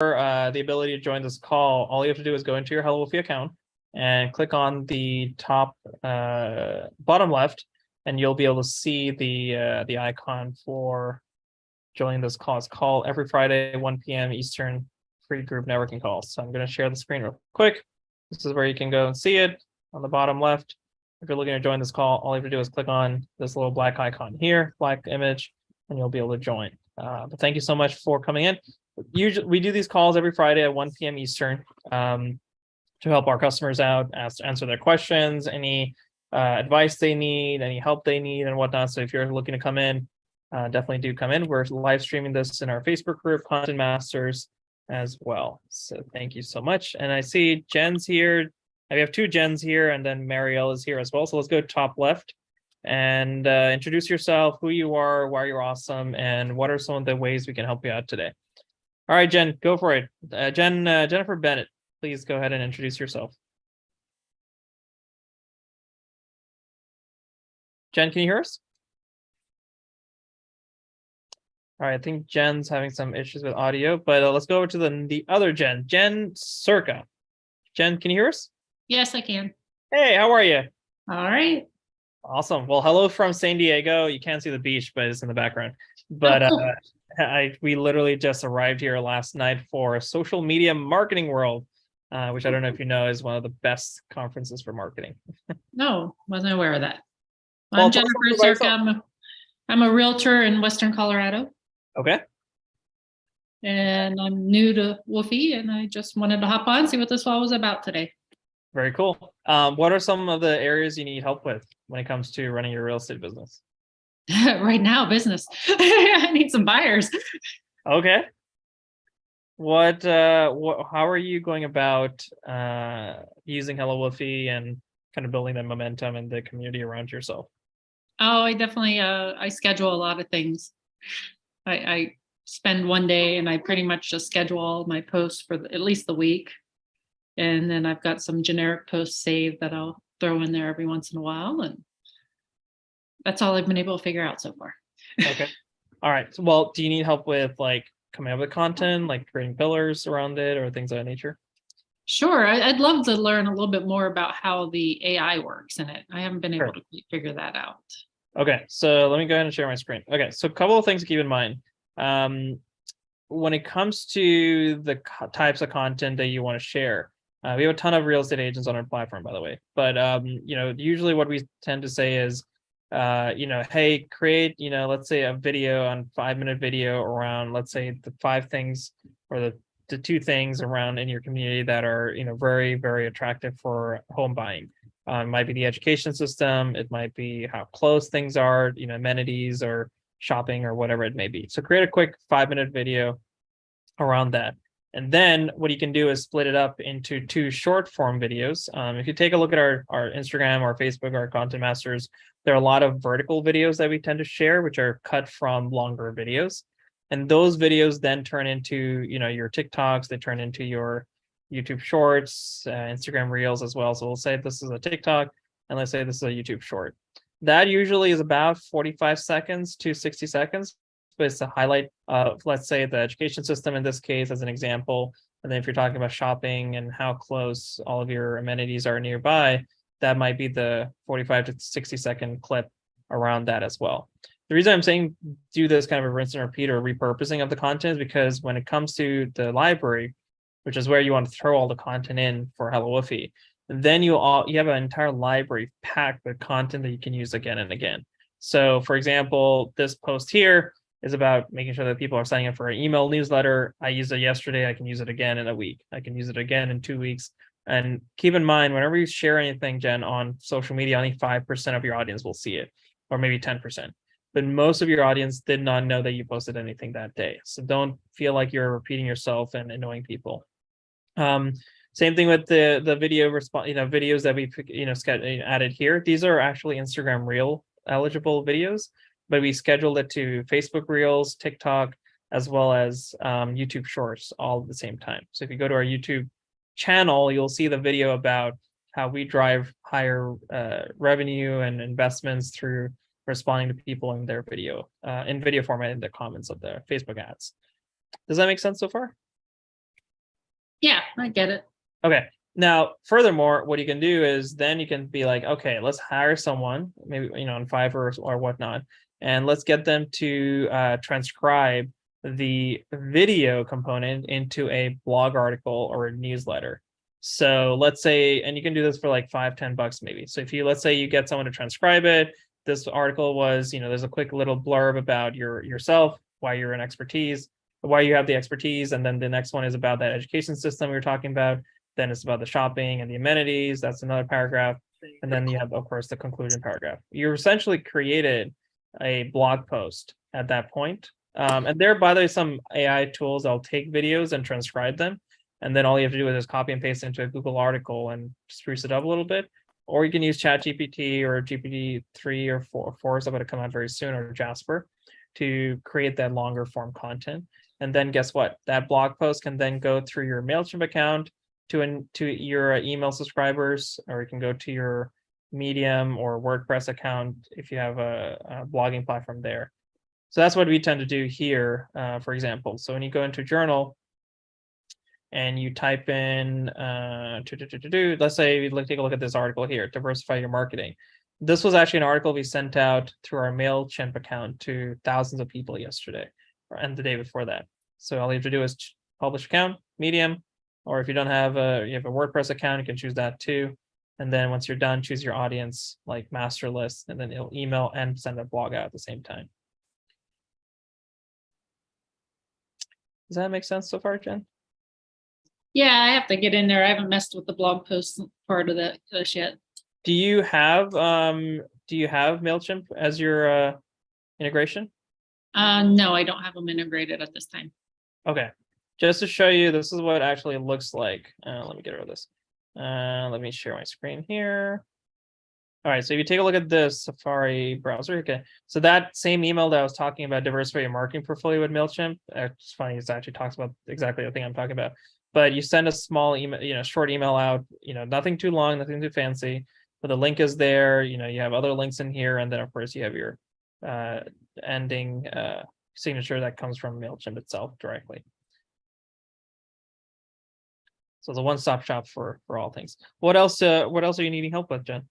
the ability to join this call, all you have to do is go into your HelloWoofy account and click on the top bottom left, and you'll be able to see the icon for joining this call. It's call every Friday, 1 p.m. Eastern, free group networking calls. So I'm going to share the screen real quick. This is where you can go and see it on the bottom left. If you're looking to join this call, all you have to do is click on this little black icon here, black image, and you'll be able to join. But thank you so much for coming in. Usually, we do these calls every Friday at 1 p.m. Eastern to help our customers out, answer their questions, any advice they need, any help they need, and whatnot. So if you're looking to come in, definitely do come in. We're live streaming this in our Facebook group, Content Masters, as well. So thank you so much. And I see Jen's here. We have two Jens here, and then Marielle is here as well. So let's go top left and introduce yourself, who you are, why you're awesome, and what are some of the ways we can help you out today. All right, Jen, go for it. Jennifer Bennett, please go ahead and introduce yourself. Jen, can you hear us? All right, I think Jen's having some issues with audio, but let's go over to the other Jen, Jen Circa. Jen, can you hear us? Yes, I can. Hey, how are you? All right. Awesome. Well, hello from San Diego. You can't see the beach, but it's in the background. But we literally just arrived here last night for Social Media Marketing World, which I don't know if you know is one of the best conferences for marketing. No, wasn't aware of that. Well, I'm Jennifer Circa. I'm a realtor in Western Colorado. Okay. And I'm new to Woofy, and I just wanted to hop on and see what this all was about today. Very cool. What are some of the areas you need help with when it comes to running your real estate business? Right now, business. I need some buyers. Okay. How are you going about using HelloWoofy and kind of building that momentum in the community around yourself? Oh, I definitely I schedule a lot of things. I spend one day and I pretty much just schedule all my posts for at least the week. And then I've got some generic posts saved that I'll throw in there every once in a while. And that's all I've been able to figure out so far. Okay. All right. So, well, do you need help with like coming up with content, like creating pillars around it or things of that nature? Sure. I'd love to learn a little bit more about how the AI works in it. I haven't been able to figure that out. Okay. So let me go ahead and share my screen. Okay. So a couple of things to keep in mind. When it comes to the types of content that you want to share, we have a ton of real estate agents on our platform, by the way. But usually what we tend to say is, hey, create, let's say a video on 5-minute video around, let's say the 5 things or the 2 things around in your community that are, very, very attractive for home buying. It might be the education system. It might be how close things are, amenities or shopping or whatever it may be. So create a quick 5-minute video around that. And then what you can do is split it up into 2 short form videos. If you take a look at our Instagram, our Facebook, our Content Masters, there are a lot of vertical videos that we tend to share, which are cut from longer videos. And those videos then turn into, your TikToks, they turn into your YouTube Shorts, Instagram Reels as well. So we'll say this is a TikTok, and let's say this is a YouTube Short. That usually is about 45 seconds to 60 seconds. But it's a highlight of, let's say, the education system in this case as an example. And then if you're talking about shopping and how close all of your amenities are nearby, that might be the 45 to 60 second clip around that as well. The reason I'm saying do this kind of a rinse and repeat or repurposing of the content is because when it comes to the library, which is where you want to throw all the content in for HelloWoofy, then you have an entire library packed with content that you can use again and again. So for example, this post here is about making sure that people are signing up for an email newsletter. I used it yesterday. I can use it again in a week. I can use it again in 2 weeks. And keep in mind, whenever you share anything, Jen, on social media, only 5% of your audience will see it, or maybe 10%. But most of your audience did not know that you posted anything that day. So don't feel like you're repeating yourself and annoying people. Same thing with the video response, videos that we added here. These are actually Instagram Reel eligible videos, but we scheduled it to Facebook Reels, TikTok, as well as YouTube Shorts all at the same time. So if you go to our YouTube channel, you'll see the video about how we drive higher revenue and investments through responding to people in their video, in video format in the comments of the Facebook ads. Does that make sense so far? Yeah, I get it. Okay. Now, furthermore, what you can do is then you can be like, okay, let's hire someone, maybe on Fiverr or whatnot, and let's get them to transcribe the video component into a blog article or a newsletter. So let's say, and you can do this for like $5-10 maybe. So if you, let's say you get someone to transcribe it, this article was, there's a quick little blurb about yourself, why you're an expertise, why you have the expertise, and then the next one is about that education system we were talking about. Then it's about the shopping and the amenities. That's another paragraph. And then you have, of course, the conclusion paragraph. You essentially created a blog post at that point. And there, by the way, some AI tools that'll take videos and transcribe them. And then all you have to do is just copy and paste into a Google article and spruce it up a little bit. Or you can use ChatGPT or GPT-3 or 4 is going to come out very soon, or Jasper, to create that longer form content. And then guess what? That blog post can then go through your MailChimp account to your email subscribers, or you can go to your Medium or WordPress account if you have a blogging platform there. So that's what we tend to do here, for example. So when you go into Journal and you type in, let's say, take a look at this article here, diversify your marketing. This was actually an article we sent out through our MailChimp account to thousands of people yesterday and the day before that. So all you have to do is publish account, Medium, or if you don't have you have a WordPress account, you can choose that too. And then once you're done, choose your audience, like master list, and then it'll email and send a blog out at the same time. Does that make sense so far, Jen? Yeah, I have to get in there. I haven't messed with the blog post part of that yet. Do you have MailChimp as your integration? No, I don't have them integrated at this time. Okay. Just to show you, this is what it actually looks like. Let me get rid of this. Let me share my screen here. All right, so if you take a look at this Safari browser, okay. So that same email that I was talking about, diversify your marketing portfolio with MailChimp, it's funny, it actually talks about exactly the thing I'm talking about. But you send a small email, short email out, nothing too long, nothing too fancy, but the link is there, you have other links in here, and then of course you have your ending signature that comes from MailChimp itself directly. So it's a one-stop shop for all things. What else are you needing help with, Jen?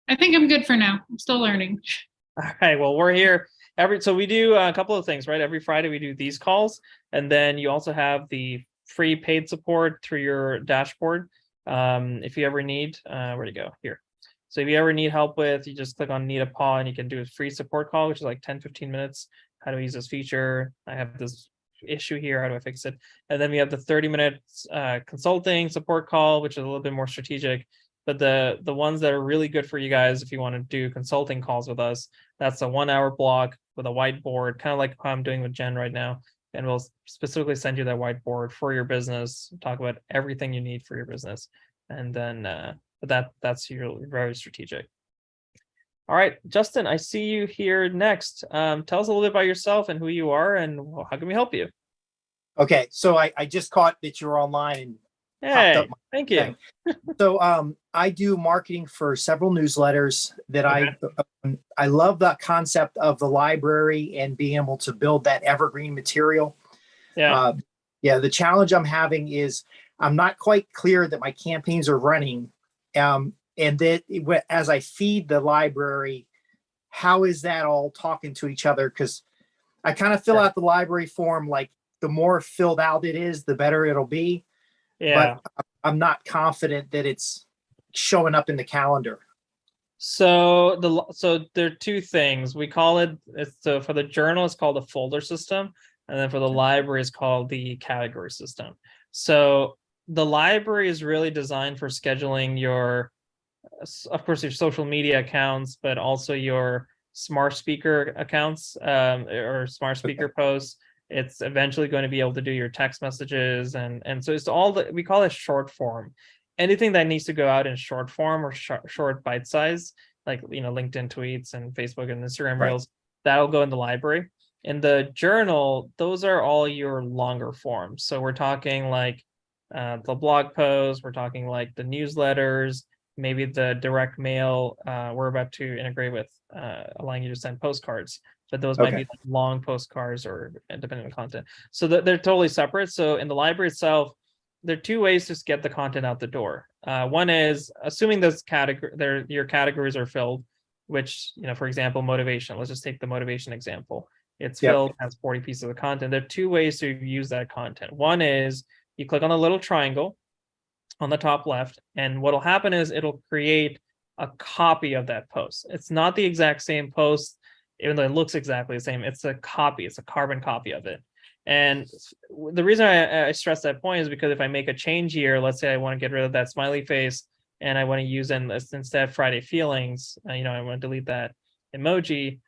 I think I'm good for now. I'm still learning. All right, well, we're here so we do a couple of things, right? Every Friday we do these calls, and then you also have the free paid support through your dashboard. If you ever need, where to go? Here. So if you ever need help with, you just click on Need a Paw and you can do a free support call, which is like 10-15 minutes. How do I use this feature? I have this issue here, how do I fix it? And then we have the 30 minutes consulting support call, which is a little bit more strategic. But the ones that are really good for you guys, if you want to do consulting calls with us, that's a 1 hour block with a whiteboard, kind of like how I'm doing with Jen right now. And we'll specifically send you that whiteboard for your business, talk about everything you need for your business. And then that's very strategic. All right, Justin, I see you here next. Tell us a little bit about yourself and who you are and how can we help you? Okay, so I just caught that you're online and Hey, popped up my thank you. thing. So I do marketing for several newsletters that I love the concept of the library and being able to build that evergreen material. Yeah. The challenge I'm having is I'm not quite clear that my campaigns are running. And that as I feed the library, how is that all talking to each other? Because I kind of fill out the library form, like the more filled out it is, the better it'll be. Yeah. But I'm not confident that it's showing up in the calendar. So there are two things. We call it, so for the journal, it's called the folder system. And then for the library, it's called the category system. So the library is really designed for scheduling your, of course, your social media accounts, but also your smart speaker accounts or smart speaker posts. It's eventually going to be able to do your text messages. And so it's all we call it short form. Anything that needs to go out in short form or short bite size, like, LinkedIn tweets and Facebook and Instagram Reels, that'll go in the library. In the journal, those are all your longer forms. So we're talking like the blog posts, we're talking like the newsletters, maybe the direct mail we're about to integrate with, allowing you to send postcards. but those might Okay. be like long postcards or depending on content. So they're totally separate. So in the library itself, there are two ways to get the content out the door. One is assuming those your categories are filled, which, for example, motivation. Let's just take the motivation example. It's Yep. filled, has 40 pieces of content. There are two ways to use that content. One is you click on the little triangle on the top left, and what'll happen is it'll create a copy of that post. It's not the exact same post, even though it looks exactly the same. It's a copy, it's a carbon copy of it. And the reason I stress that point is because if I make a change here, let's say I want to get rid of that smiley face and I want to use instead Friday feelings, I want to delete that emoji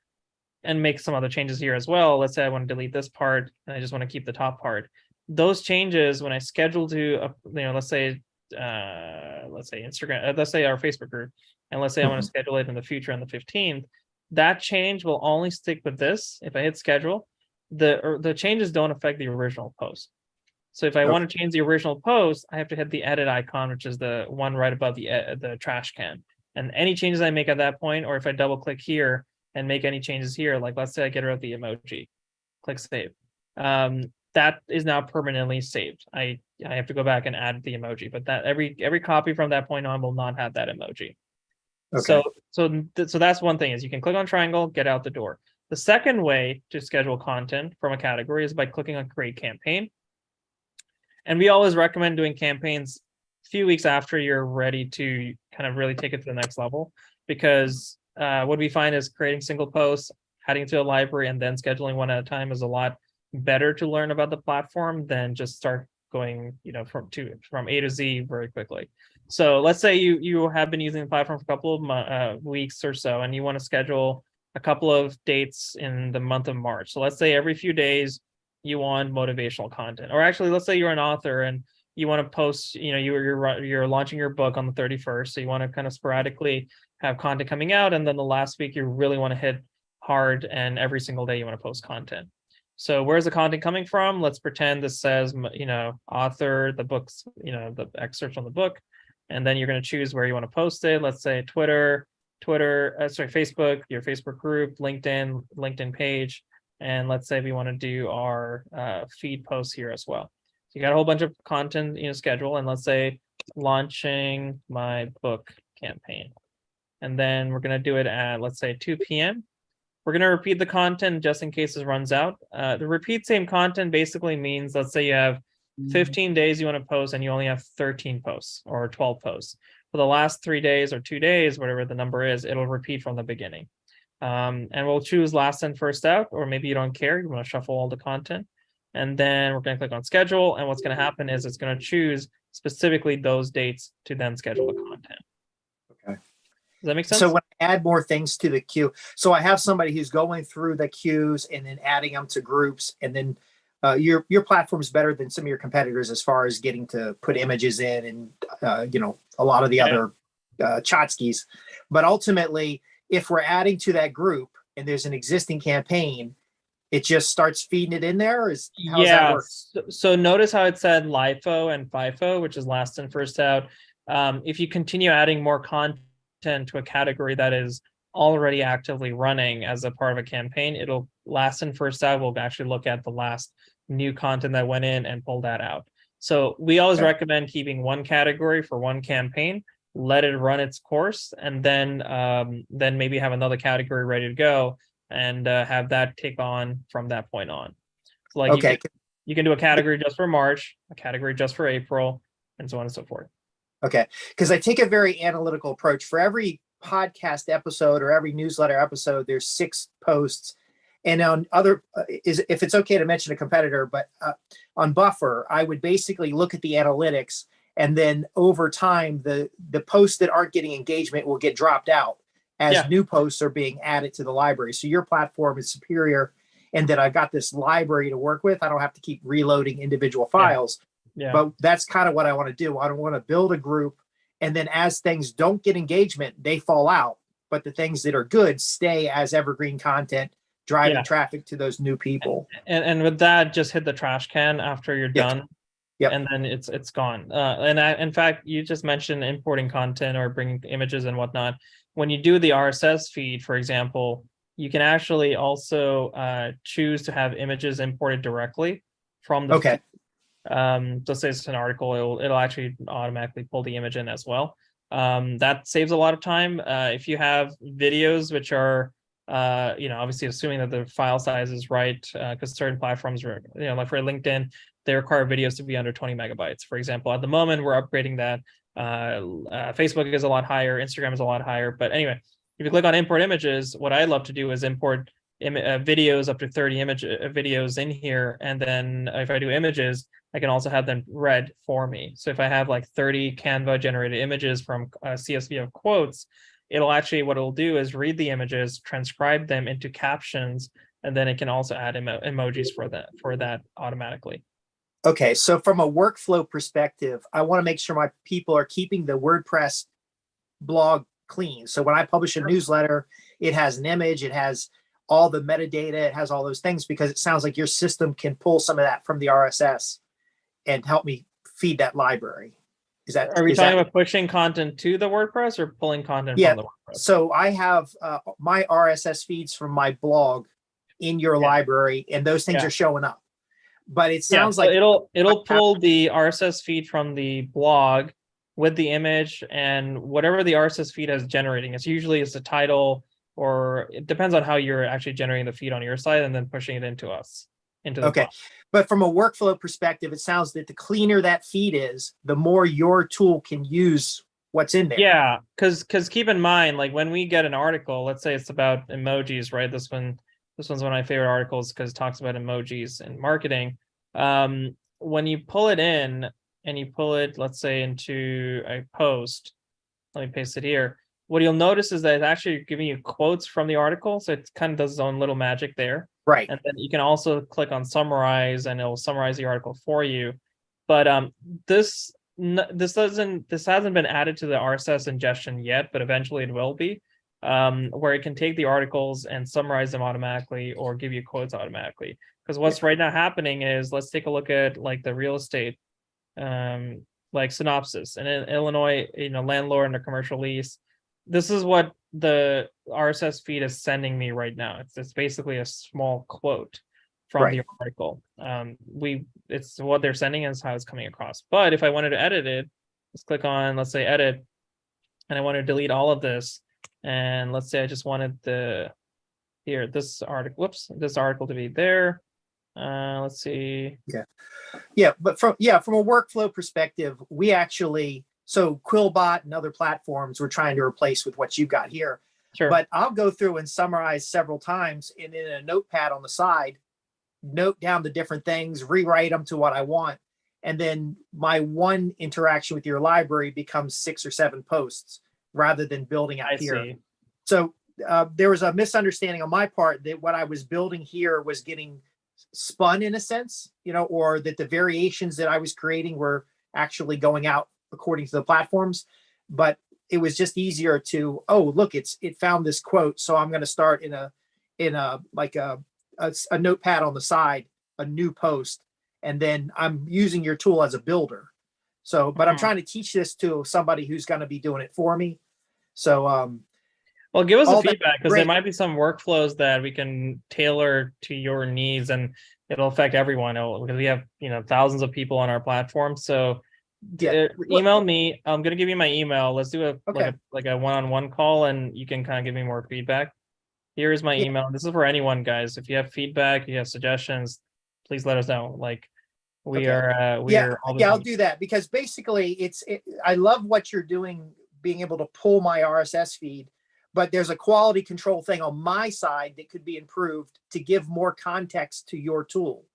and make some other changes here as well. Let's say I want to delete this part and I just want to keep the top part. Those changes, when I schedule to, let's say Instagram, let's say our Facebook group, and let's say I want to schedule it in the future on the 15th, that change will only stick with this. If I hit schedule, the changes don't affect the original post. So if I want to change the original post, I have to hit the edit icon, which is the one right above the trash can. And any changes I make at that point, or if I double click here and make any changes here, like let's say I get rid of the emoji, click save. That is now permanently saved. I have to go back and add the emoji, but that every copy from that point on will not have that emoji. Okay. So that's one thing, is you can click on triangle, get out the door. The second way to schedule content from a category is by clicking on create campaign. And we always recommend doing campaigns a few weeks after you're ready to kind of really take it to the next level, because what we find is creating single posts, adding to a library, and then scheduling one at a time is a lot better to learn about the platform than just start going, from A to Z very quickly. So let's say you have been using the platform for a couple of weeks or so, and you want to schedule a couple of dates in the month of March. So let's say every few days you want motivational content, or actually, let's say you're an author and you want to post, you're launching your book on the 31st. So you want to kind of sporadically have content coming out. And then the last week you really want to hit hard, and every single day you want to post content. So where's the content coming from? Let's pretend this says, author, the books, the excerpt from the book. And then you're going to choose where you want to post it. Let's say Facebook, your Facebook group, LinkedIn page. And let's say we want to do our feed posts here as well. So you got a whole bunch of content, schedule, and let's say launching my book campaign. And then we're going to do it at, let's say 2 p.m. We're going to repeat the content just in case it runs out. The repeat same content basically means, let's say you have 15 days you want to post and you only have 13 posts or 12 posts. For the last 3 days or 2 days, whatever the number is, it'll repeat from the beginning. And we'll choose last in, first out, or maybe you don't care, you want to shuffle all the content. And then we're going to click on schedule. And what's going to happen is it's going to choose specifically those dates to then schedule the content. Okay. Does that make sense? So when I add more things to the queue, so I have somebody who's going through the queues and then adding them to groups, and then your platform is better than some of your competitors as far as getting to put images in and a lot of the other tchotchkes. But ultimately, if we're adding to that group and there's an existing campaign, it just starts feeding it in there? How does that work? So notice how it said LIFO and FIFO, which is last in, first out. If you continue adding more content to a category that is already actively running as a part of a campaign, it'll last in, first out. We'll actually look at the last new content that went in and pull that out. So we always recommend keeping one category for one campaign, let it run its course, and then maybe have another category ready to go and have that take on from that point on. So like you can do a category just for March, a category just for April, and so on and so forth. Okay. Because I take a very analytical approach. For every podcast episode or every newsletter episode, there's 6 posts. And on other, if it's okay to mention a competitor, but on Buffer, I would basically look at the analytics, and then over time, the posts that aren't getting engagement will get dropped out as new posts are being added to the library. So your platform is superior in that I've got this library to work with. I don't have to keep reloading individual files. Yeah. But that's kind of what I want to do. I don't want to build a group, and then as things don't get engagement, they fall out. But the things that are good stay as evergreen content, driving traffic to those new people. And with that, just hit the trash can after you're done. Yep. And then it's gone. In fact, you just mentioned importing content or bringing images and whatnot. When you do the RSS feed, for example, you can actually also choose to have images imported directly from the Okay. let's say it's an article, it'll actually automatically pull the image in as well. That saves a lot of time. If you have videos which are obviously assuming that the file size is right, because certain platforms are, like for LinkedIn, they require videos to be under 20 megabytes. For example, at the moment, we're upgrading that. Facebook is a lot higher, Instagram is a lot higher. But anyway, if you click on import images, what I love to do is import videos up to 30 image videos in here. And then if I do images, I can also have them read for me. So if I have like 30 Canva generated images from CSV of quotes, what it'll do is read the images, transcribe them into captions, and then it can also add emojis for that automatically. Okay, so from a workflow perspective, I want to make sure my people are keeping the WordPress blog clean. So when I publish a newsletter, it has an image, it has all the metadata, it has all those things, because it sounds like your system can pull some of that from the RSS and help me feed that library. Are we talking about pushing content to the WordPress or pulling content from the WordPress? So I have my RSS feeds from my blog in your library, and those things are showing up. But it sounds like it'll pull the RSS feed from the blog with the image and whatever the RSS feed is generating. It's usually the title, or it depends on how you're actually generating the feed on your side and then pushing it into us. Into the blog. But from a workflow perspective, it sounds that the cleaner that feed is, the more your tool can use what's in there. Yeah, because keep in mind, like when we get an article, let's say it's about emojis, right? This one's one of my favorite articles because it talks about emojis and marketing. When you pull it in and you pull it, let's say, into a post, let me paste it here. What you'll notice is that it's actually giving you quotes from the article. So it kind of does its own little magic there. Right. And then you can also click on summarize and it'll summarize the article for you. But this hasn't been added to the RSS ingestion yet, but eventually it will be, where it can take the articles and summarize them automatically or give you quotes automatically. Because what's right now happening is, let's take a look at like the real estate, like synopsis. And in Illinois, landlord and a commercial lease. This is what the RSS feed is sending me right now. It's basically a small quote from the article. It's what they're sending and how it's coming across. But if I wanted to edit it, let's click on, let's say, edit, and I want to delete all of this. And let's say I just wanted this article to be there. Let's see. But from a workflow perspective, we actually, so Quillbot and other platforms we're trying to replace with what you've got here. Sure. But I'll go through and summarize several times, and in a notepad on the side, note down the different things, rewrite them to what I want. And then my one interaction with your library becomes 6 or 7 posts rather than building out here. See. So there was a misunderstanding on my part that what I was building here was getting spun in a sense, or that the variations that I was creating were actually going out according to the platforms. But it was just easier to, look, it found this quote, so I'm going to start in a notepad on the side, a new post, and then I'm using your tool as a builder. So, but I'm trying to teach this to somebody who's going to be doing it for me. So, well, give us a feedback, because there might be some workflows that we can tailor to your needs, and it'll affect everyone, because we have thousands of people on our platform. So email me. I'm going to give you my email. Let's do a one-on-one call, and you can kind of give me more feedback. Here is my email. This is for anyone, guys. If you have feedback, you have suggestions, please let us know. Like I'll do that, because basically I love what you're doing, being able to pull my RSS feed, but there's a quality control thing on my side that could be improved to give more context to your tool.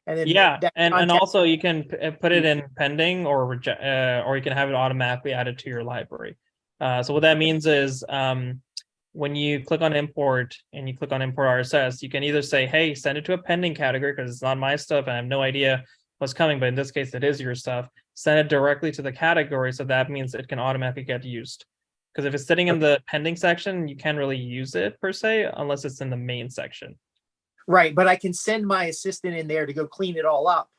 And then and also you can put it in pending or you can have it automatically added to your library. So what that means is, when you click on import and you click on import RSS, you can either say, hey, send it to a pending category because it's not my stuff and I have no idea what's coming, but in this case, it is your stuff. Send it directly to the category. So that means it can automatically get used. Because if it's sitting in the pending section, you can't really use it per se, unless it's in the main section. Right. But I can send my assistant in there to go clean it all up.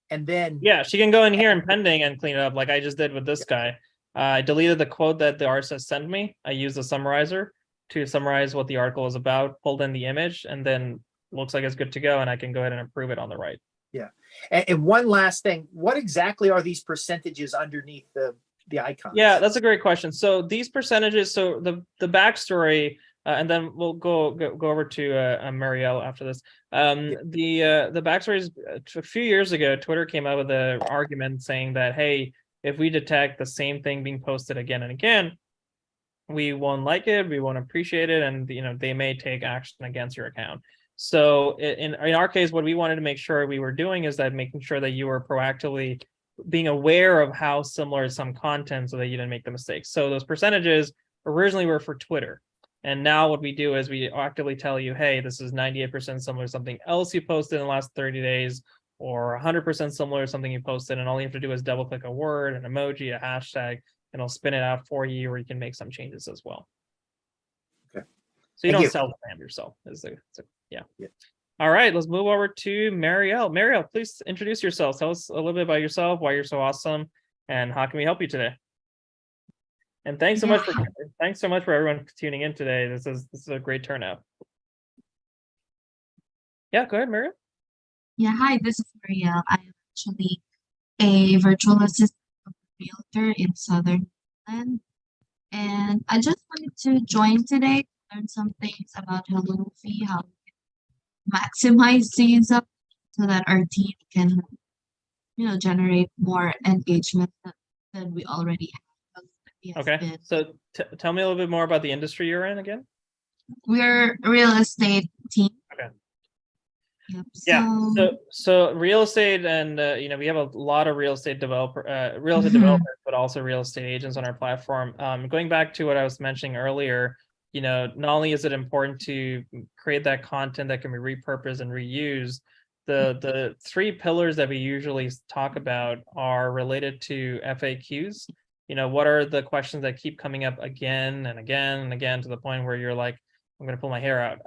And then. Yeah, she can go in here in pending and clean it up, like I just did with this guy. I deleted the quote that the RSS sent me. I used the summarizer to summarize what the article is about, pulled in the image, and then looks like it's good to go, and I can go ahead and approve it on the right. Yeah. And one last thing, what exactly are these percentages underneath the icons? Yeah, that's a great question. So these percentages, so the backstory, and then we'll go over to Marielle after this. The backstory is a few years ago, Twitter came out with an argument saying that, hey, if we detect the same thing being posted again and again, we won't like it, we won't appreciate it, and they may take action against your account. So in our case, what we wanted to make sure we were doing is that making sure that you were proactively being aware of how similar is some content so that you didn't make the mistakes. So those percentages originally were for Twitter. And now what we do is we actively tell you, hey, this is 98% similar to something else you posted in the last 30 days, or 100% similar to something you posted. And all you have to do is double click a word, an emoji, a hashtag, and it'll spin it out for you, or you can make some changes as well. Okay. So you don't self-spam yourself. Yeah. All right, let's move over to Marielle. Marielle, please introduce yourself. Tell us a little bit about yourself, why you're so awesome, and how can we help you today? And thanks so much for everyone tuning in today. This is a great turnout. Yeah, go ahead, Marielle. Yeah, hi, this is Marielle. I am actually a virtual assistant of a realtor in Southern Ireland. And I just wanted to join today to learn some things about HelloWoofy, how maximize the use up so that our team can generate more engagement than we already have. Okay, so tell me a little bit more about the industry you're in again. We're a real estate team. Okay. Yep, yeah, so real estate, and we have a lot of real estate developers, but also real estate agents on our platform. Going back to what I was mentioning earlier, not only is it important to create that content that can be repurposed and reused, the three pillars that we usually talk about are related to FAQs. What are the questions that keep coming up again and again and again to the point where you're like, I'm going to pull my hair out.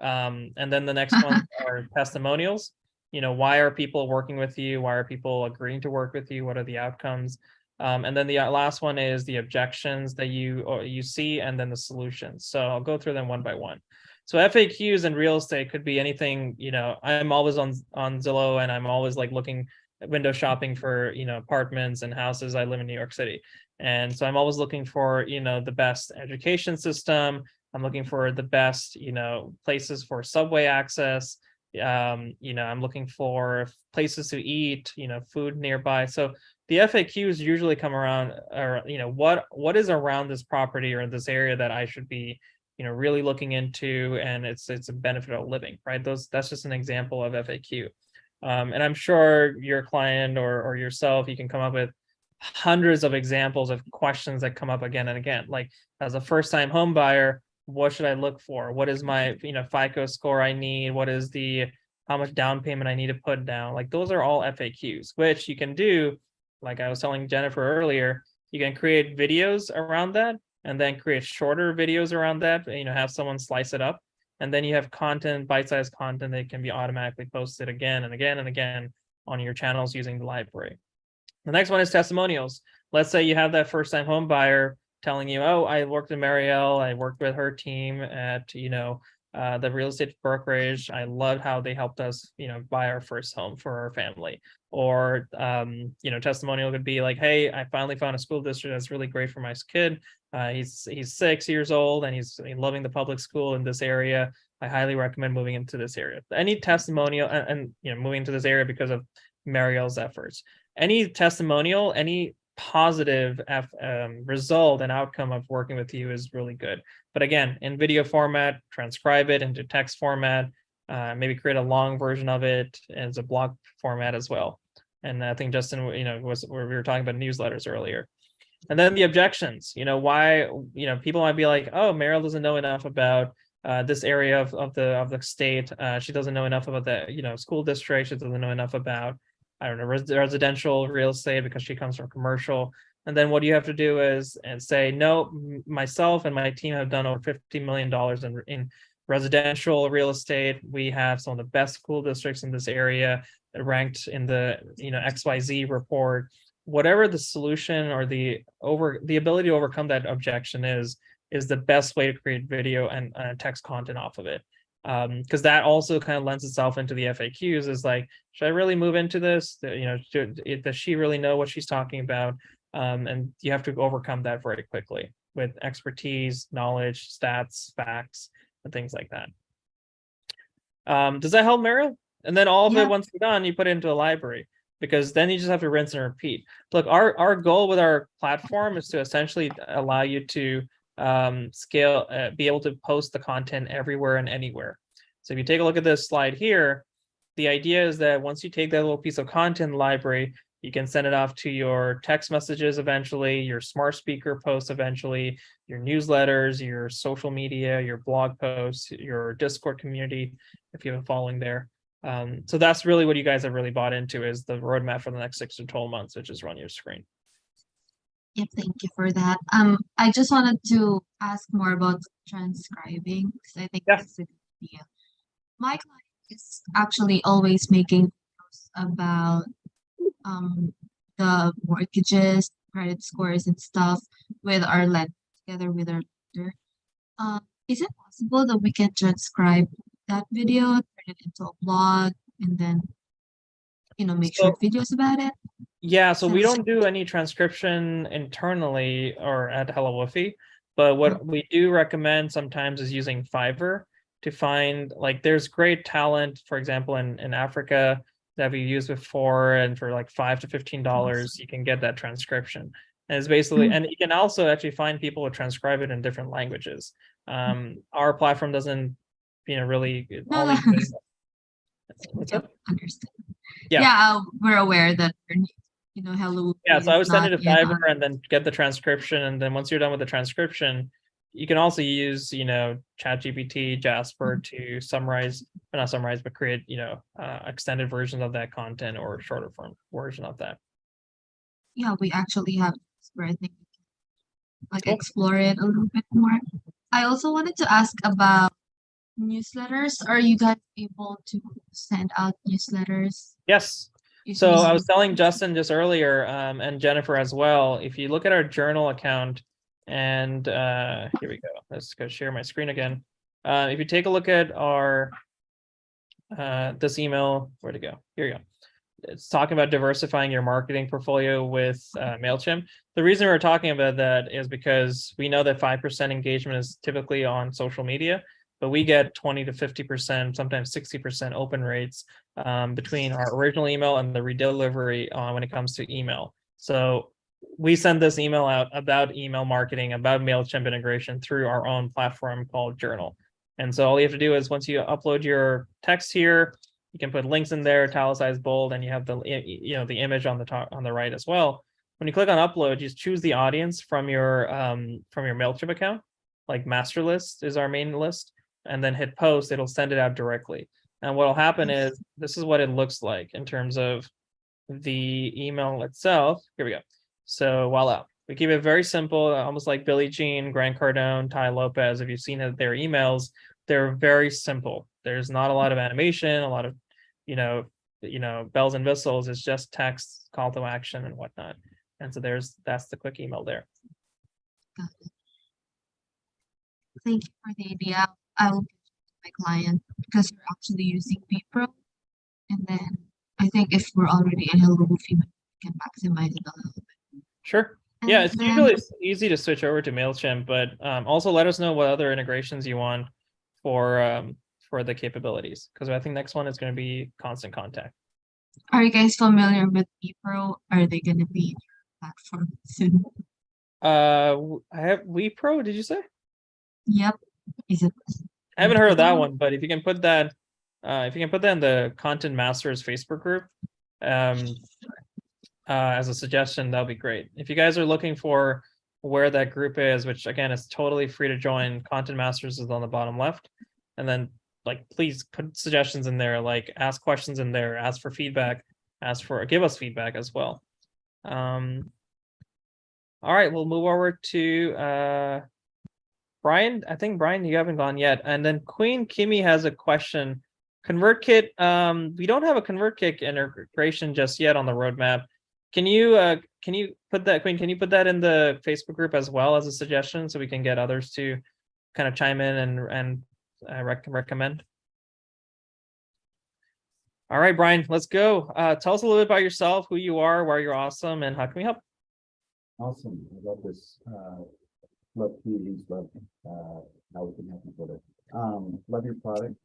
And then the next ones are testimonials. Why are people working with you? Why are people agreeing to work with you? What are the outcomes? And then the last one is the objections that you see, and then the solutions. So I'll go through them one by one. So FAQs in real estate could be anything. I'm always on Zillow, and I'm always like looking window shopping for apartments and houses. I live in New York City, and so I'm always looking for the best education system. I'm looking for the best places for subway access. I'm looking for places to eat, food nearby. So the FAQs usually come around, or what is around this property or this area that I should be really looking into, and it's a benefit of living, right? That's just an example of FAQ. And I'm sure your client or yourself, you can come up with hundreds of examples of questions that come up again and again. Like, as a first-time home buyer, what should I look for? What is my FICO score I need? What is how much down payment I need to put down? Like, those are all FAQs, which you can do. Like I was telling Jennifer earlier, you can create videos around that, and then create shorter videos around that, have someone slice it up. And then you have content, bite-sized content that can be automatically posted again and again and again on your channels using the library. The next one is testimonials. Let's say you have that first-time home buyer telling you, oh, I worked with Marielle, I worked with her team at, the real estate brokerage. I loved how they helped us, buy our first home for our family. Or, testimonial could be like, hey, I finally found a school district that's really great for my kid. He's 6 years old and he's loving the public school in this area. I highly recommend moving into this area. Any testimonial and moving into this area because of Marielle's efforts. Any testimonial, any positive result and outcome of working with you is really good. But again, in video format, transcribe it into text format, maybe create a long version of it as a blog format as well. And I think Justin, was where we were talking about newsletters earlier. And then the objections, why, people might be like, oh, Marielle doesn't know enough about this area of the state. She doesn't know enough about the, school district. She doesn't know enough about, I don't know, residential real estate because she comes from commercial. And then what you have to do is say, no, myself and my team have done over $50 million in residential real estate. We have some of the best school districts in this area ranked in the XYZ report. Whatever the solution or the ability to overcome that objection is, is the best way to create video and text content off of it. Because that also kind of lends itself into the FAQs, is like, should I really move into this? Does she really know what she's talking about? And you have to overcome that very quickly with expertise, knowledge, stats, facts, and things like that. Does that help, Meryl? And then all of it, once you're done, you put it into a library, because then you just have to rinse and repeat. Look, our goal with our platform is to essentially allow you to scale, be able to post the content everywhere and anywhere. So if you take a look at this slide here, the idea is that once you take that little piece of content library, you can send it off to your text messages eventually, your smart speaker posts eventually, your newsletters, your social media, your blog posts, your Discord community, if you have a following there. So that's really what you guys have really bought into, is the roadmap for the next 6 to 12 months, which is run your screen. Yep, thank you for that. I just wanted to ask more about transcribing, because I think that's a good idea. My client is actually always making posts about the mortgages, credit scores, and stuff with our lender, together with our lender. Is it possible that we can transcribe that video, turn it into a blog, and then make short videos about it? Yeah, so we don't do any transcription internally or at HelloWoofy, but what we do recommend sometimes is using Fiverr to find, like, there's great talent, for example, in Africa that we used before, and for like $5 to $15, you can get that transcription. And it's basically, and you can also actually find people who transcribe it in different languages. Our platform doesn't, really. What's up? Understood. Yeah, we're aware that HelloWoofy. Yeah, so I would send it to Fiverr and then get the transcription, and then once you're done with the transcription, you can also use ChatGPT, Jasper to summarize, or not summarize, but create extended versions of that content or shorter form version of that. Yeah, we actually have where I think we can explore it a little bit more. I also wanted to ask about newsletters. Are you guys able to send out newsletters? Yes. So I was telling Justin just earlier, and Jennifer as well, if you look at our journal account, and here we go. Let's go share my screen again. If you take a look at our this email, where'd it go? Here you go. It's talking about diversifying your marketing portfolio with MailChimp. The reason we're talking about that is because we know that 5% engagement is typically on social media, but we get 20 to 50%, sometimes 60% open rates between our original email and the redelivery when it comes to email. So we send this email out about email marketing, about MailChimp integration through our own platform called Journal. And so all you have to do is, once you upload your text here, you can put links in there, italicized, bold, and you have the the image on the top, on the right as well. When you click on upload, you just choose the audience from your MailChimp account, like master list is our main list, and then hit post. It'll send it out directly. And what will happen is, this is what it looks like in terms of the email itself. Here we go. So voila, we keep it very simple, almost like Billie Jean, Grant Cardone, Ty Lopez. If you've seen their emails, they're very simple. There's not a lot of animation, a lot of bells and whistles. It's just text, call to action, and whatnot. And so that's the quick email there. Got it. Thank you for the idea. I will give it to my client, because we're actually using vPro, and then I think if we're already in HelloWoofy, we can maximize it a little bit. Sure. And Yeah, it's then, usually easy to switch over to MailChimp, but also let us know what other integrations you want for the capabilities, because I think next one is going to be Constant Contact. Are you guys familiar with vPro? Are they going to be in your platform soon? I have WePro, did you say? Yep. Is it? I haven't heard of that one, but if you can put that in the Content Masters Facebook group, as a suggestion, that'll be great. If you guys are looking for where that group is, which again is totally free to join, Content Masters is on the bottom left, and then please put suggestions in there, like ask questions in there, ask for feedback, give us feedback as well. All right, we'll move over to Brian. I think Brian, you haven't gone yet, and then Queen Kimmy has a question. ConvertKit, we don't have a ConvertKit integration just yet on the roadmap. Can you can you put that, Queen? Can you put that in the Facebook group as well as a suggestion so we can get others to kind of chime in and recommend? All right, Brian, let's go. Tell us a little bit about yourself, who you are, why you're awesome, and how can we help? Awesome. I love this. Love communities, love how we can help each other. Love your product.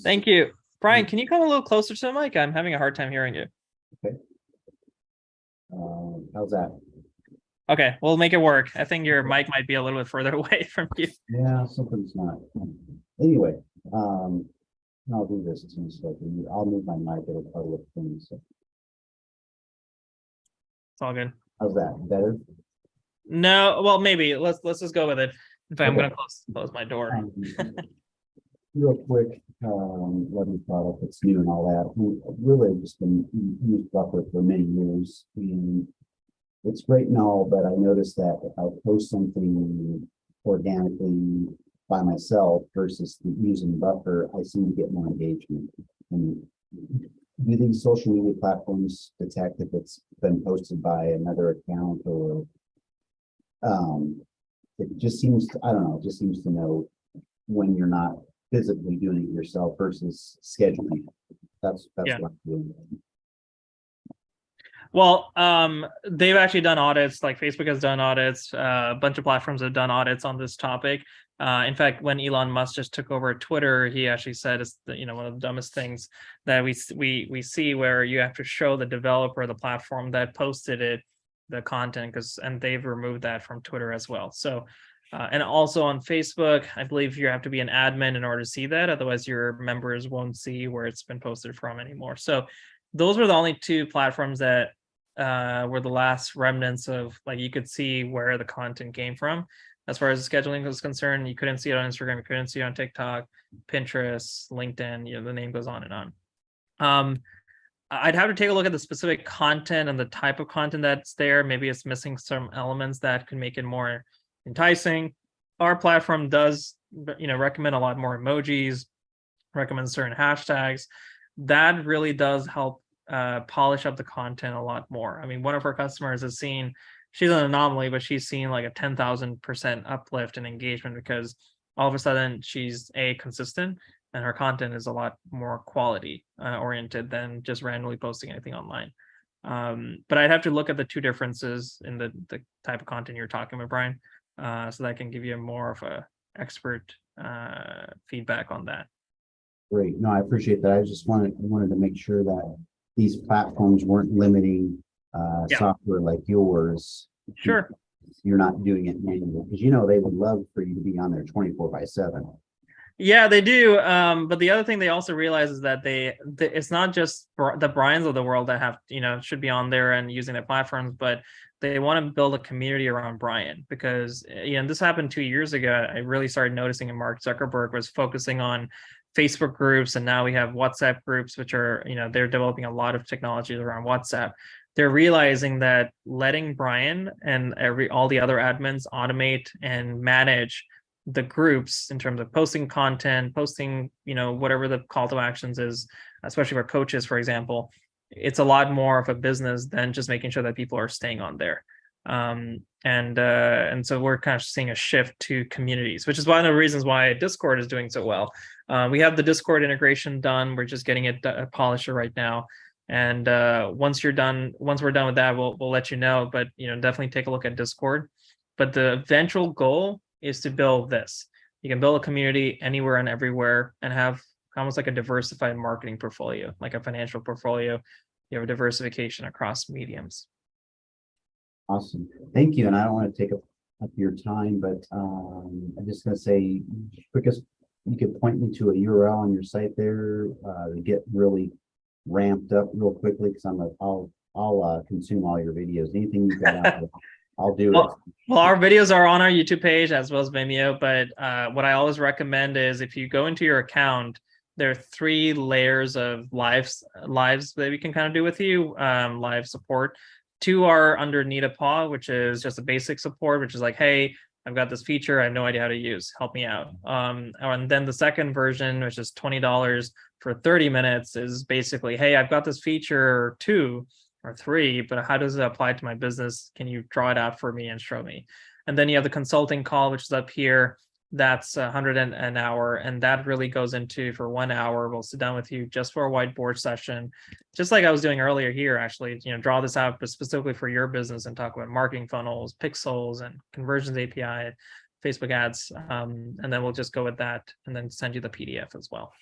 Thank you. Brian, can you come a little closer to the mic? I'm having a hard time hearing you. Okay. How's that? Okay, we'll make it work. I think your mic might be a little bit further away from you. Yeah, something's not. Anyway, I'll do this as soon as I can. I'll move my mic. It'll probably look funny. So It's all good. how's that? Better? No, well, maybe let's just go with it. In fact, I'm Okay. gonna close my door. Real quick, love your product. It's new and all that. We've really just been used Buffer for many years, and it's great and all, but I noticed that if I post something organically by myself versus using Buffer, I seem to get more engagement. And do these social media platforms detect if it's been posted by another account, or it just seems to, I don't know, it just seems to know when you're not physically doing it yourself versus scheduling. That's Yeah. what I'm doing. Well, they've actually done audits, like Facebook has done audits, a bunch of platforms have done audits on this topic. In fact, when Elon Musk just took over Twitter, he actually said it's one of the dumbest things that we see, where you have to show the developer, the platform that posted it, the content, and they've removed that from Twitter as well. So and also on Facebook, I believe you have to be an admin in order to see that. Otherwise, your members won't see where it's been posted from anymore. So those were the only two platforms that were the last remnants of, like, you could see where the content came from. As far as the scheduling was concerned, you couldn't see it on Instagram, you couldn't see it on TikTok, Pinterest, LinkedIn, the name goes on and on. I'd have to take a look at the specific content and the type of content that's there. Maybe it's missing some elements that can make it more enticing. Our platform does, recommend a lot more emojis, recommend certain hashtags. That really does help polish up the content a lot more. I mean, one of our customers has seen, she's an anomaly, but she's seen like a 10,000% uplift in engagement because all of a sudden she's consistent, and her content is a lot more quality oriented than just randomly posting anything online. But I'd have to look at the two differences in the type of content you're talking about, Brian, so that I can give you more of a expert feedback on that. Great. No, I appreciate that. I just wanted to make sure that these platforms weren't limiting Yeah. software like yours. Sure. You're not doing it manually, because they would love for you to be on there 24/7. Yeah, they do. But the other thing they also realize is that it's not just the Brians of the world that have, should be on there and using their platforms, but they want to build a community around Brian, because, this happened 2 years ago. I really started noticing, and Mark Zuckerberg was focusing on Facebook groups, and now we have WhatsApp groups, which are, they're developing a lot of technologies around WhatsApp. They're realizing that letting Brian and all the other admins automate and manage the groups in terms of posting content, posting, whatever the call to actions is, especially for coaches, for example, it's a lot more of a business than just making sure that people are staying on there. And so we're kind of seeing a shift to communities, which is one of the reasons why Discord is doing so well. We have the Discord integration done. We're just getting it polished right now. And once we're done with that, we'll let you know. But definitely take a look at Discord. But the eventual goal is to build this. You can build a community anywhere and everywhere and have almost like a diversified marketing portfolio, like a financial portfolio. You have a diversification across mediums. Awesome. Thank you. And I don't want to take up your time, but I'm just going to say, quickest, you could point me to a URL on your site there to get really ramped up real quickly, because I'll consume all your videos. Anything you've got out there, I'll do it. Well, our videos are on our YouTube page as well as Vimeo, but what I always recommend is, if you go into your account, there are 3 layers of lives that we can kind of do with you, live support. 2 are under Need a Paw, which is just a basic support, which is like, hey, I've got this feature I have no idea how to use, help me out. And then the second version, which is $20 for 30 minutes, is basically, hey, I've got this feature too, or 3, but how does it apply to my business? Can you draw it out for me and show me? And then you have the consulting call, which is up here. That's 100 an hour, and that really goes into, for 1 hour, we'll sit down with you just for a whiteboard session, just like I was doing earlier here. Actually, draw this out, but specifically for your business, and talk about marketing funnels, pixels, and conversions API, Facebook ads, and then we'll just go with that, and then send you the PDF as well.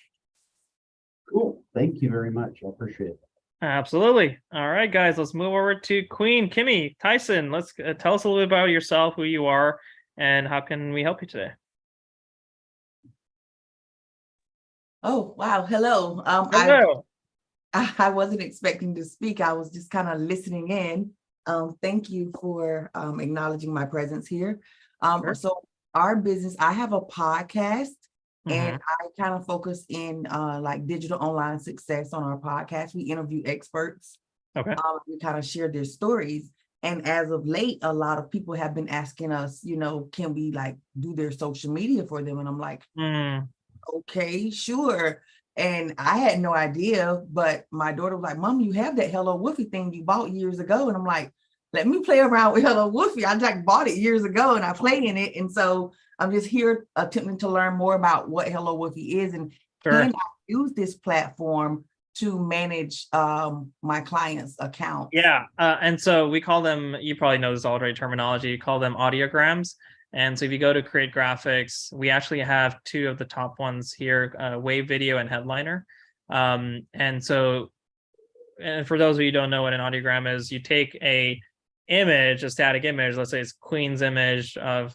Cool. Thank you very much. I appreciate it. Absolutely. All right, guys, let's move over to Queen Kimmy Tyson. Let's tell us a little bit about yourself, who you are, and how can we help you today? Oh, wow. Hello. Hello. I wasn't expecting to speak. I was just kind of listening in. Thank you for acknowledging my presence here. Sure. So our business, I have a podcast, and Mhm. I kind of focus in like digital online success on our podcast. We interview experts. Okay. We kind of share their stories. And as of late, a lot of people have been asking us, can we like do their social media for them? And I'm like, okay, sure. And I had no idea, but my daughter was like, Mom, you have that HelloWoofy thing you bought years ago. And I'm like, let me play around with HelloWoofy. I like bought it years ago and I play in it. And so I'm just here attempting to learn more about what HelloWoofy is, and Sure. can I use this platform to manage my clients' account. Yeah. And so we call them, you probably know this already, terminology, you call them audiograms. And so if you go to create graphics, we actually have 2 of the top ones here, Wave Video and Headliner. And so, and for those of you who don't know what an audiogram is, you take a image, a static image, let's say it's Queen's image of,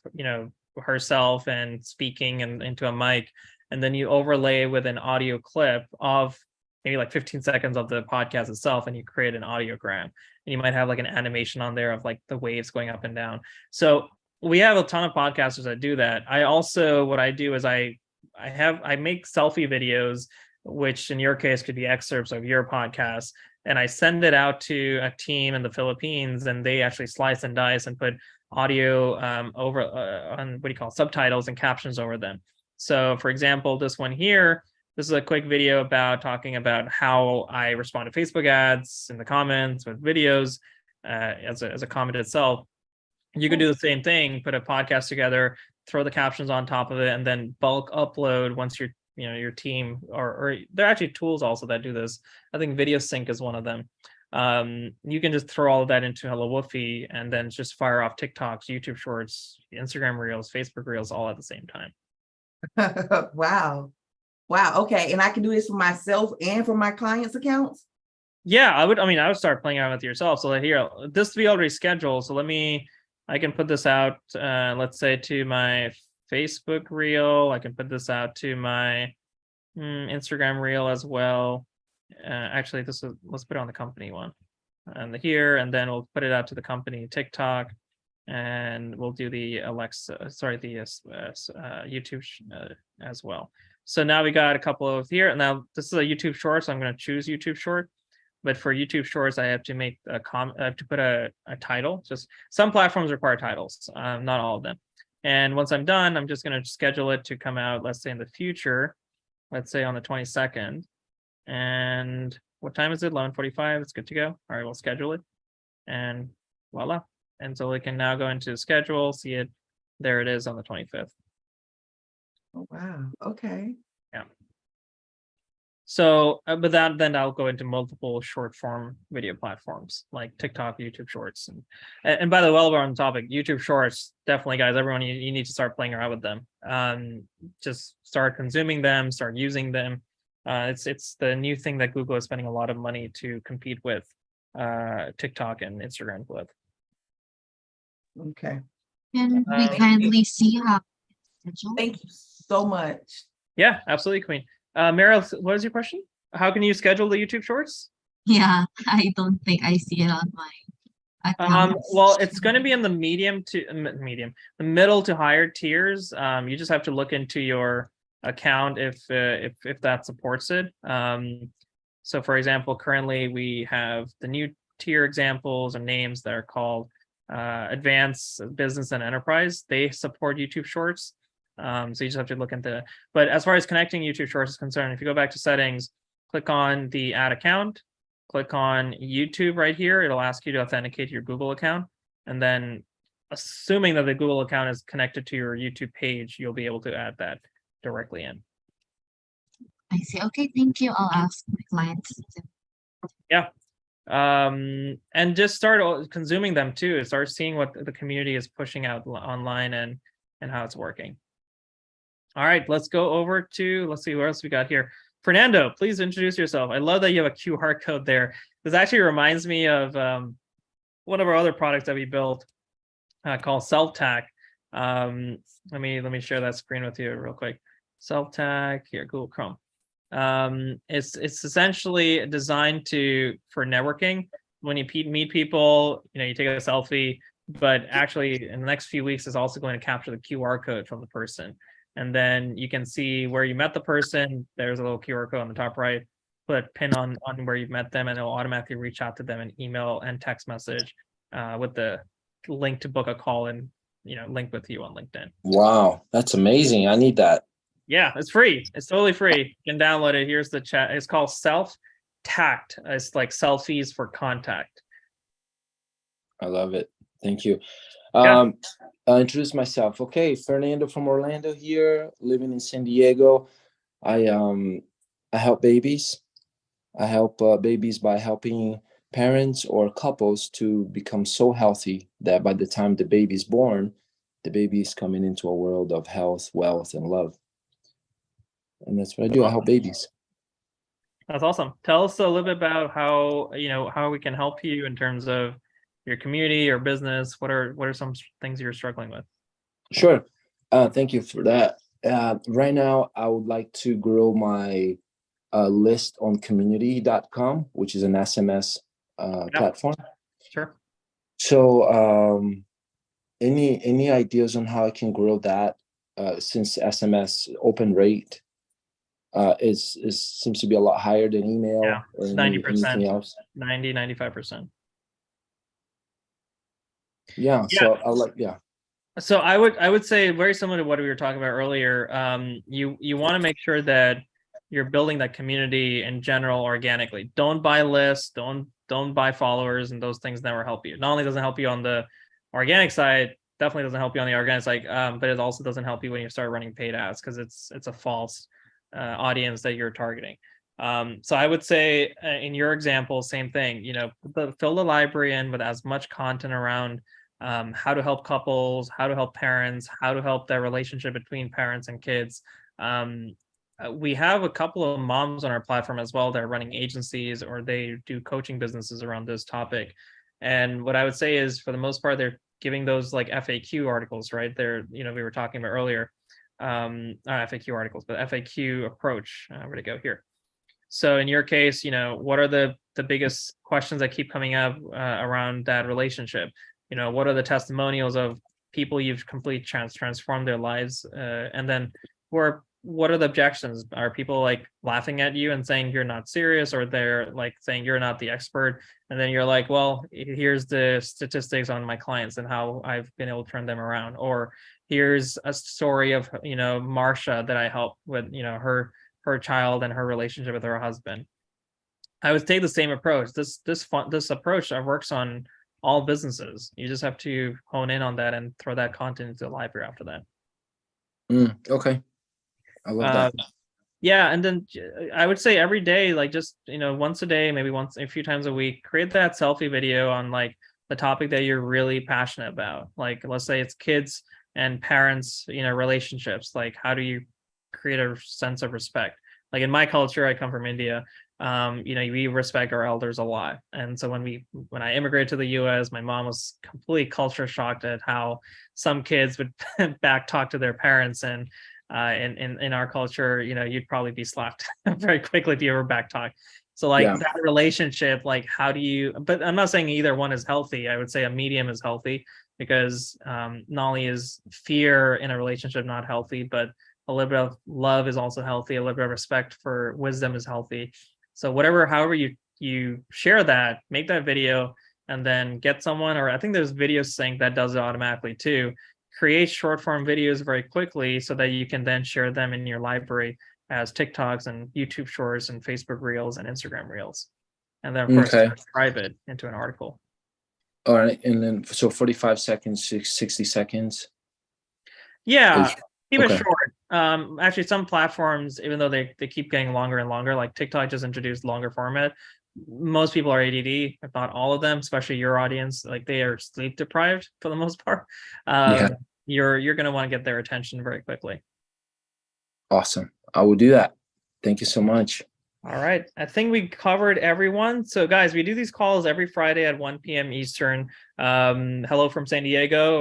herself and speaking and into a mic, and then you overlay with an audio clip of maybe like 15 seconds of the podcast itself, and you create an audiogram. And you might have like an animation on there of like the waves going up and down. So we have a ton of podcasters that do that. I also, what I do is I make selfie videos, which in your case could be excerpts of your podcast, and I send it out to a team in the Philippines, and they actually slice and dice and put audio over on subtitles and captions over them. So for example, this one here, this is a quick video about talking about how I respond to Facebook ads in the comments with videos as a comment itself. You can do the same thing, put a podcast together, throw the captions on top of it, and then bulk upload once your team, or there are actually tools also that do this. I think Video Sync is one of them. You can just throw all of that into HelloWoofy and then just fire off TikToks, YouTube Shorts, Instagram Reels, Facebook Reels, all at the same time. Wow. Okay. And I can do this for myself and for my clients' accounts? Yeah, I would start playing around with yourself. So here, this we already scheduled. So I can put this out, let's say to my Facebook Reel. I can put this out to my Instagram Reel as well. Actually, let's put it on the company one, and then we'll put it out to the company TikTok, and we'll do the YouTube as well. So now we got a couple of here, and now this is a YouTube short, so I'm going to choose YouTube short. But for YouTube Shorts, I have to make I have to put a title. Just some platforms require titles, not all of them. And once I'm done, I'm just going to schedule it to come out, let's say in the future, let's say on the 22nd. And what time is it? 11:45. It's good to go. All right, we'll schedule it, and voila. And so we can now go into schedule, see it. There it is on the 25th. Oh, wow. Okay. Yeah. So, but then I'll go into multiple short form video platforms like TikTok, YouTube Shorts, and by the way, while we're on the topic, YouTube Shorts, definitely, guys, everyone, you need to start playing around with them. Just start consuming them, start using them. It's the new thing that Google is spending a lot of money to compete with TikTok and Instagram with. Okay. Can we kindly see how it's scheduled? Thank you so much. Yeah, absolutely, Queen. Meryl, what is your question? How can you schedule the YouTube Shorts? Yeah, I don't think I see it on my account. Well, it's going to be in the the middle to higher tiers. You just have to look into your account if that supports it. So for example, currently we have the new tier examples and names that are called Advanced, Business, and Enterprise. They support YouTube Shorts. So you just have to look into it. But as far as connecting YouTube Shorts is concerned, if you go back to settings, click on the add account, click on YouTube right here. It'll ask you to authenticate your Google account. And then assuming that the Google account is connected to your YouTube page, you'll be able to add that directly in. I see. Okay, thank you. I'll ask my clients. Yeah. And just start consuming them too. Start seeing what the community is pushing out online and how it's working. All right, let's go over to, let's see what else we got here. Fernando, please introduce yourself. I love that you have a QR code there. This actually reminds me of one of our other products that we built called Self-Tac. Let me share that screen with you real quick. Self-Tac here, Google Chrome. It's essentially designed for networking. When you meet people, you take a selfie, but actually in the next few weeks is also going to capture the QR code from the person. And then you can see where you met the person. There's a little QR code on the top right. Put a pin on where you've met them, and it'll automatically reach out to them in email and text message with the link to book a call and link with you on LinkedIn. Wow, that's amazing. I need that. Yeah, it's free. It's totally free. You can download it. Here's the chat. It's called Self-Tact. It's like selfies for contact. I love it. Thank you. Yeah. I'll introduce myself. Okay, Fernando from Orlando here, living in San Diego. I help babies. I help babies by helping parents or couples to become so healthy that by the time the baby is born, the baby is coming into a world of health, wealth, and love. And that's what I do. I help babies. That's awesome. Tell us a little bit about how we can help you in terms of your community or business. What are some things you're struggling with? Sure. Thank you for that. Right now, I would like to grow my list on community.com, which is an SMS platform. Sure. So any ideas on how I can grow that since SMS open rate seems to be a lot higher than email or 90%, anything else. 95%. Yeah. So So I would say very similar to what we were talking about earlier. You want to make sure that you're building that community in general organically. Don't buy lists, don't buy followers, and those things never help you. Not only doesn't help you on the organic side, definitely doesn't help you on the organic side, but it also doesn't help you when you start running paid ads because it's a false audience that you're targeting. So I would say in your example, same thing, fill the library in with as much content around how to help couples, how to help parents, how to help their relationship between parents and kids. We have a couple of moms on our platform as well that are running agencies or they do coaching businesses around this topic. And what I would say is for the most part, they're giving those like FAQ articles, right? They're, we were talking about earlier, not FAQ articles, but FAQ approach. Where to go here? So in your case, what are the biggest questions that keep coming up around that relationship? What are the testimonials of people you've completely transformed their lives? And then what are the objections? Are people like laughing at you and saying you're not serious, or they're like saying you're not the expert? And then you're like, well, here's the statistics on my clients and how I've been able to turn them around. Or here's a story of, Marsha that I helped with, her child and her relationship with her husband. I would take the same approach. This approach works on all businesses. You just have to hone in on that and throw that content into the library after that. Okay. I love that. Yeah, and then I would say every day, like just once a day, maybe a few times a week, create that selfie video on like the topic that you're really passionate about. Like let's say it's kids and parents, relationships. Like how do you create a sense of respect? Like in my culture, I come from India. We respect our elders a lot. And so when I immigrated to the US, my mom was completely culture shocked at how some kids would back talk to their parents. And in our culture, you'd probably be slapped very quickly if you ever back talk. So that relationship, like how do you, but I'm not saying either one is healthy. I would say a medium is healthy because not only is fear in a relationship not healthy, but a little bit of love is also healthy. A little bit of respect for wisdom is healthy. So however you share that, make that video and then get someone, or I think there's video sync that does it automatically too. Create short form videos very quickly so that you can then share them in your library as TikToks and YouTube Shorts and Facebook Reels and Instagram Reels. and then of course Okay. transcribe it into an article. All right. And then, so 45 seconds, 60 seconds. Yeah, keep it okay. short. Actually, some platforms, even though they keep getting longer and longer, like TikTok just introduced longer format. Most people are ADD, if not all of them, especially your audience, like they are sleep deprived for the most part. Yeah. You're going to want to get their attention very quickly. Awesome. I will do that. Thank you so much. All right. I think we covered everyone. So guys, we do these calls every Friday at 1 p.m. Eastern. Hello from San Diego.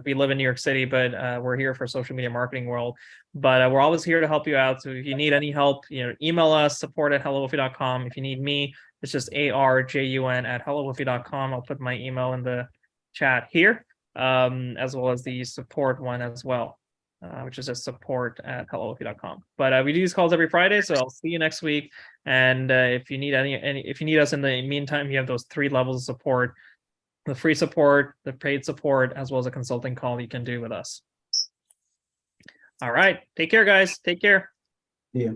We live in New York City, but we're here for social media marketing world. But we're always here to help you out. So if you need any help, email us, support@hellowoofy.com. If you need me, it's just ARJUN@hellowoofy.com. I'll put my email in the chat here, as well as the support one as well. Which is just support@hellowoofy.com. But we do these calls every Friday, so I'll see you next week. And if you need if you need us in the meantime, you have those 3 levels of support: the free support, the paid support, as well as a consulting call you can do with us. All right, take care, guys. Take care. Yeah.